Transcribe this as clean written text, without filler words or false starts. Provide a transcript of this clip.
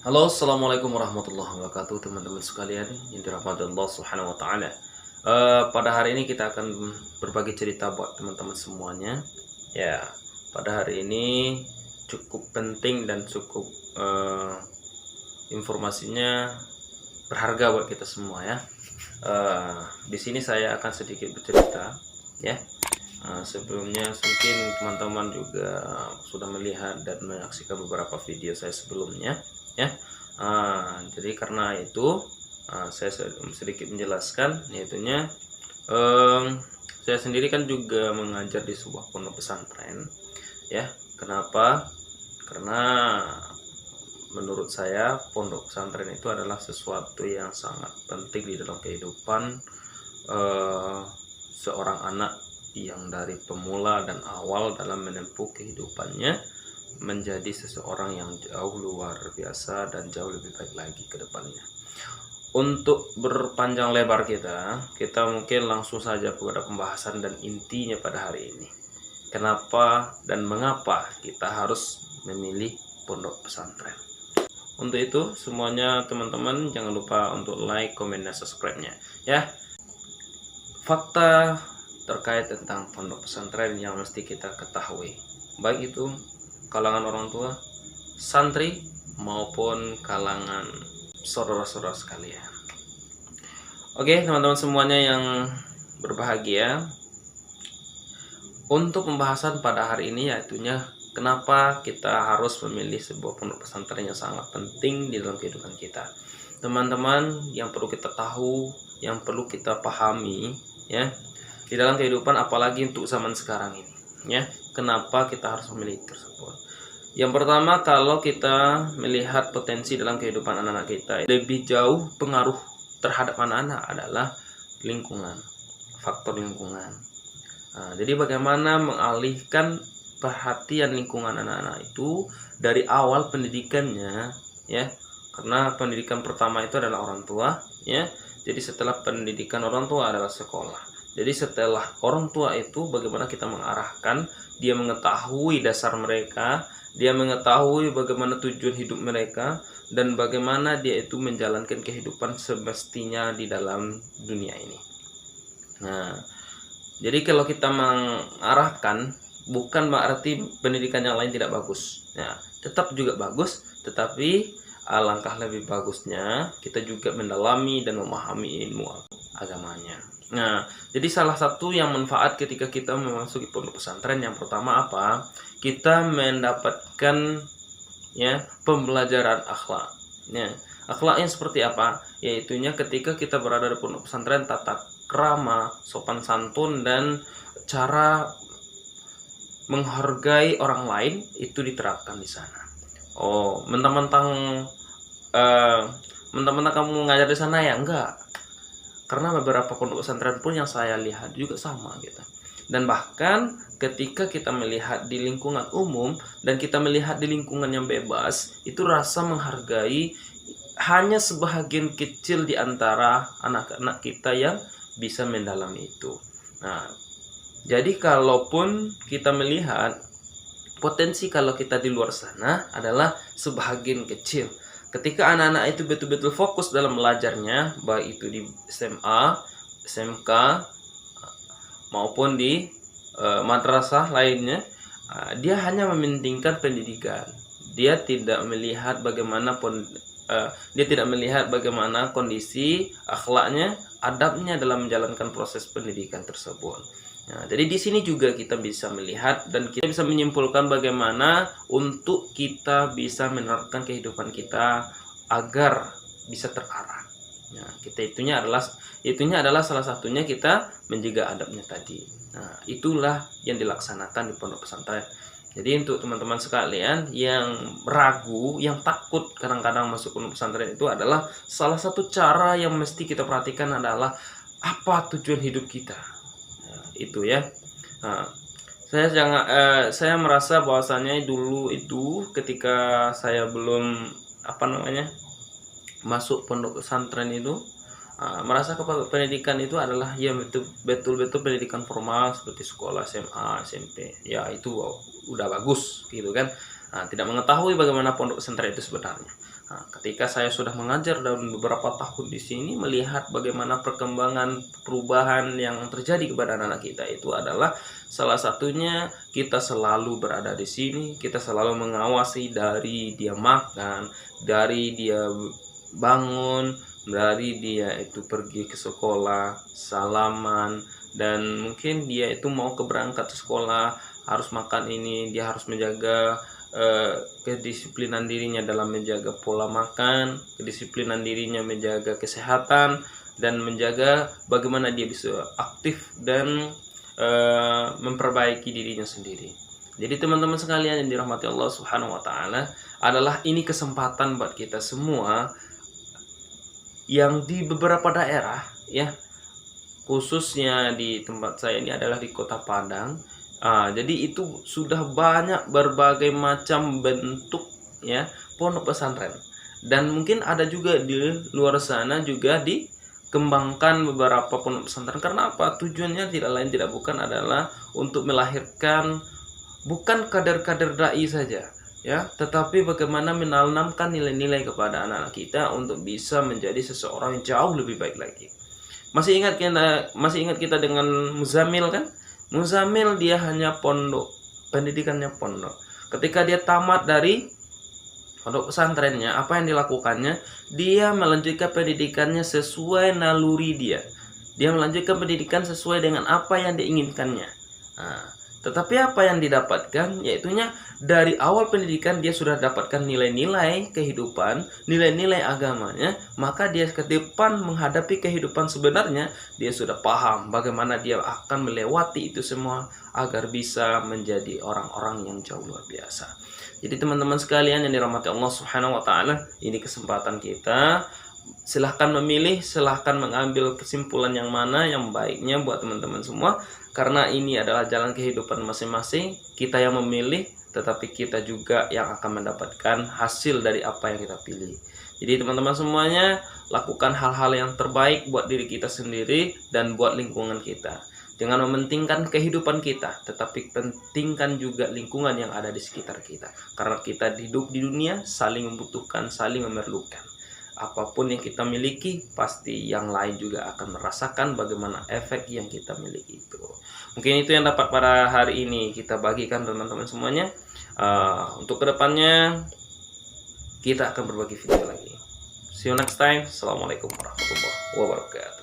Halo, assalamualaikum warahmatullahi wabarakatuh, teman-teman sekalian yang dirahmati Allah Subhanahu wa Ta'ala. Pada hari ini kita akan berbagi cerita buat teman-teman semuanya. Ya, pada hari ini cukup penting dan cukup informasinya berharga buat kita semua ya. Di sini saya akan sedikit bercerita ya. Sebelumnya mungkin teman-teman juga sudah melihat dan menyaksikan beberapa video saya sebelumnya ya. Jadi karena itu saya sedikit menjelaskan, yaitunya saya sendiri kan juga mengajar di sebuah pondok pesantren ya. Kenapa? Karena menurut saya pondok pesantren itu adalah sesuatu yang sangat penting di dalam kehidupan seorang anak yang dari pemula dan awal dalam menempuh kehidupannya menjadi seseorang yang jauh luar biasa dan jauh lebih baik lagi ke depannya. Untuk berpanjang lebar kita mungkin langsung saja kepada pembahasan dan intinya pada hari ini. Kenapa dan mengapa kita harus memilih pondok pesantren? Untuk itu semuanya teman-teman jangan lupa untuk like, komen, dan subscribe-nya ya. Fakta terkait tentang pondok pesantren yang mesti kita ketahui, baik itu kalangan orang tua, santri, maupun kalangan saudara-saudara sekalian. Oke teman-teman semuanya yang berbahagia, untuk pembahasan pada hari ini yaitunya kenapa kita harus memilih sebuah pondok pesantren yang sangat penting di dalam kehidupan kita. Teman-teman, yang perlu kita tahu, yang perlu kita pahami ya di dalam kehidupan, apalagi untuk zaman sekarang ini ya, kenapa kita harus memilih tersebut. Yang pertama, kalau kita melihat potensi dalam kehidupan anak-anak kita, lebih jauh pengaruh terhadap anak-anak adalah lingkungan, faktor lingkungan. Jadi bagaimana mengalihkan perhatian lingkungan anak-anak itu dari awal pendidikannya ya, karena pendidikan pertama itu adalah orang tua ya. Jadi setelah pendidikan orang tua adalah sekolah. Jadi setelah orang tua itu bagaimana kita mengarahkan, dia mengetahui dasar mereka, dia mengetahui bagaimana tujuan hidup mereka, dan bagaimana dia itu menjalankan kehidupan semestinya di dalam dunia ini. Nah, jadi kalau kita mengarahkan, bukan berarti pendidikan yang lain tidak bagus. Ya, tetap juga bagus, tetapi alangkah lebih bagusnya kita juga mendalami dan memahami ilmu agamanya. Nah, jadi salah satu yang manfaat ketika kita memasuki pondok pesantren yang pertama apa? Kita mendapatkan ya pembelajaran akhlak. Ya, akhlaknya seperti apa? Yaitunya ketika kita berada di pondok pesantren, tata krama, sopan santun, dan cara menghargai orang lain itu diterapkan di sana. Oh, mentang-mentang kamu ngajar di sana ya enggak? Karena beberapa pondok pesantren pun yang saya lihat juga sama gitu. Dan bahkan ketika kita melihat di lingkungan umum dan kita melihat di lingkungan yang bebas, itu rasa menghargai hanya sebahagian kecil di antara anak-anak kita yang bisa mendalami itu. Nah, jadi kalaupun kita melihat potensi kalau kita di luar sana adalah sebahagian kecil. Ketika anak-anak itu betul-betul fokus dalam belajarnya, baik itu di SMA, SMK, maupun di madrasah lainnya, dia hanya mementingkan pendidikan. Dia tidak melihat bagaimana kondisi akhlaknya, adabnya dalam menjalankan proses pendidikan tersebut. Nah, jadi di sini juga kita bisa melihat dan kita bisa menyimpulkan bagaimana untuk kita bisa menerapkan kehidupan kita agar bisa terarah. Nah, itunya adalah salah satunya kita menjaga adabnya tadi. Nah, itulah yang dilaksanakan di pondok pesantren. Jadi untuk teman-teman sekalian yang ragu, yang takut kadang-kadang masuk pondok pesantren, itu adalah salah satu cara yang mesti kita perhatikan adalah apa tujuan hidup kita. Itu ya. Nah, saya merasa bahwasanya dulu itu ketika saya belum masuk pondok pesantren itu, merasa pendidikan itu adalah ya betul-betul pendidikan formal seperti sekolah SMA, SMP. Ya itu udah bagus gitu kan. Tidak mengetahui bagaimana pondok pesantren itu sebenarnya. Ketika saya sudah mengajar dalam beberapa tahun di sini, melihat bagaimana perkembangan perubahan yang terjadi kepada anak-anak kita itu adalah salah satunya kita selalu berada di sini, kita selalu mengawasi dari dia makan, dari dia bangun, dari dia itu pergi ke sekolah, salaman, dan mungkin dia itu mau berangkat ke sekolah, harus makan ini, dia harus menjaga kedisiplinan dirinya dalam menjaga pola makan, kedisiplinan dirinya menjaga kesehatan, dan menjaga bagaimana dia bisa aktif dan memperbaiki dirinya sendiri. Jadi teman-teman sekalian yang dirahmati Allah Subhanahu wa taala, adalah ini kesempatan buat kita semua yang di beberapa daerah ya, khususnya di tempat saya ini adalah di Kota Padang. Jadi itu sudah banyak berbagai macam bentuk ya pondok pesantren, dan mungkin ada juga di luar sana juga dikembangkan beberapa pondok pesantren. Karena apa? Tujuannya tidak lain tidak bukan adalah untuk melahirkan bukan kader-kader dai saja ya, tetapi bagaimana menanamkan nilai-nilai kepada anak-anak kita untuk bisa menjadi seseorang yang jauh lebih baik lagi. Masih ingat kita dengan Muzamil kan? Muzamil dia hanya pondok, pendidikannya pondok. Ketika dia tamat dari pondok pesantrennya, apa yang dilakukannya? Dia melanjutkan pendidikannya sesuai naluri dia. Dia melanjutkan pendidikan sesuai dengan apa yang diinginkannya. Tetapi apa yang didapatkan, yaitunya dari awal pendidikan dia sudah dapatkan nilai-nilai kehidupan, nilai-nilai agamanya, maka dia ke depan menghadapi kehidupan sebenarnya, dia sudah paham bagaimana dia akan melewati itu semua agar bisa menjadi orang-orang yang jauh luar biasa. Jadi teman-teman sekalian yang dirahmati Allah Subhanahu wa taala, ini kesempatan kita. Silahkan memilih, silahkan mengambil kesimpulan yang mana yang baiknya buat teman-teman semua. Karena ini adalah jalan kehidupan masing-masing. Kita yang memilih, tetapi kita juga yang akan mendapatkan hasil dari apa yang kita pilih. Jadi teman-teman semuanya, lakukan hal-hal yang terbaik buat diri kita sendiri dan buat lingkungan kita. Dengan mementingkan kehidupan kita, tetapi pentingkan juga lingkungan yang ada di sekitar kita. Karena kita hidup di dunia saling membutuhkan, saling memerlukan. Apapun yang kita miliki, pasti yang lain juga akan merasakan bagaimana efek yang kita miliki itu. Mungkin itu yang dapat pada hari ini kita bagikan teman-teman semuanya. Untuk kedepannya kita akan berbagi video lagi. See you next time. Assalamualaikum warahmatullahi wabarakatuh.